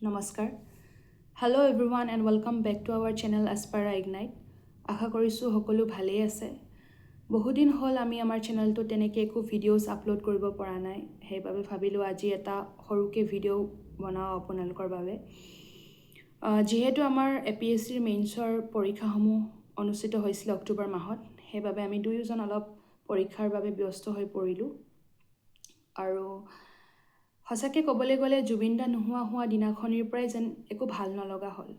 নমস্কাৰ। Hello' everyone and welcome back to our channel এছপাৰা Ignite. আশা কৰিছোঁ সকলো ভালেই আছে। বহুদিন হ'ল আমি আমাৰ চেনেলটো তেনেকৈ একো ভিডিঅ'জ আপলোড কৰিব পৰা নাই, সেইবাবে ভাবিলোঁ আজি এটা সৰুকৈ ভিডিঅ' বনাওঁ আপোনালোকৰ বাবে। যিহেতু আমাৰ APSCৰ মেইনছৰ পৰীক্ষাসমূহ অনুষ্ঠিত হৈছিল অক্টোবৰ মাহত, সেইবাবে আমি দুয়োজন অলপ পৰীক্ষাৰ বাবে ব্যস্ত হৈ পৰিলোঁ। আৰু সঁচাকৈ ক'বলৈ গ'লে জুবিন দা নোহোৱা হোৱা দিনাখনিৰ পৰাই যেন একো ভাল নলগা হ'ল।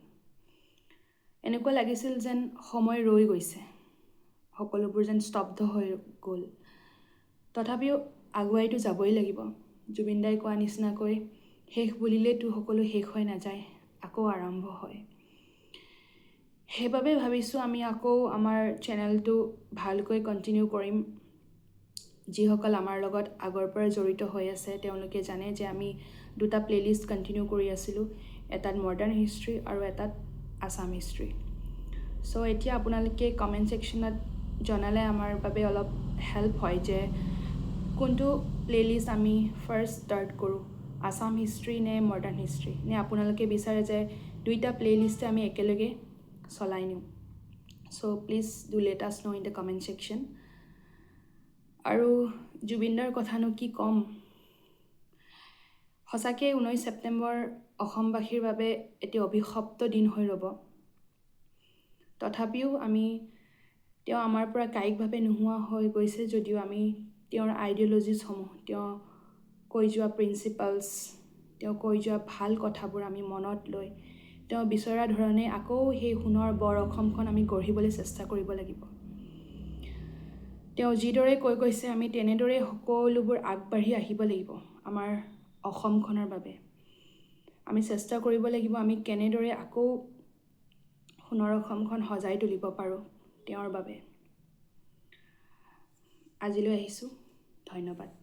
এনেকুৱা লাগিছিল যেন সময় ৰৈ গৈছে, সকলোবোৰ যেন স্তব্ধ হৈ গ'ল। তথাপিও আগুৱাইতো যাবই লাগিব। জুবিন দাই কোৱা নিচিনাকৈ শেষ বুলিলেতো সকলো শেষ হৈ নাযায়, আকৌ আৰম্ভ হয়। সেইবাবে ভাবিছোঁ আমি আকৌ আমাৰ চেনেলটো ভালকৈ কণ্টিনিউ কৰিম। যিসকল আমাৰ লগত আগৰ পৰা জড়িত হৈ আছে তেওঁলোকে জানে যে আমি দুটা প্লেলিষ্ট কণ্টিনিউ কৰি আছিলোঁ, এটাত মডাৰ্ণ হিষ্ট্ৰী আৰু এটাত আছাম হিষ্ট্ৰী। চ' এতিয়া আপোনালোকে কমেণ্ট ছেকশ্যনত জনালে আমাৰ বাবে অলপ হেল্প হয় যে কোনটো প্লেলিষ্ট আমি ফাৰ্ষ্ট ষ্টাৰ্ট কৰোঁ, আছাম হিষ্ট্ৰী নে মডাৰ্ণ হিষ্ট্ৰী, নে আপোনালোকে বিচাৰে যে দুইটা প্লেলিষ্টে আমি একেলগে চলাই নিওঁ। চ' please do let us know' in the comment section. আৰু জুবিনদাৰ কথানো কি ক'ম, সঁচাকৈ 19 ছেপ্টেম্বৰ অসমবাসীৰ বাবে এটি অভিশপ্ত দিন হৈ ৰ'ব। তথাপিও তেওঁ আমাৰ পৰা কায়িকভাৱে নোহোৱা হৈ গৈছে যদিও আমি তেওঁৰ আইডিঅ'লজিছসমূহ, তেওঁ কৈ যোৱা প্ৰিন্সিপালছ, তেওঁ কৈ যোৱা ভাল কথাবোৰ আমি মনত লৈ তেওঁ বিচৰা ধৰণে আকৌ সেই সোণৰ বৰ অসমখন আমি গঢ়িবলৈ চেষ্টা কৰিব লাগিব। তেওঁ যিদৰে কৈ গৈছে আমি তেনেদৰে সকলোবোৰ আগবাঢ়ি আহিব লাগিব। আমাৰ অসমখনৰ বাবে আমি চেষ্টা কৰিব লাগিব আমি কেনেদৰে আকৌ সোণৰ অসমখন সজাই তুলিব পাৰোঁ তেওঁৰ বাবে। আজিলৈ আহিছোঁ, ধন্যবাদ।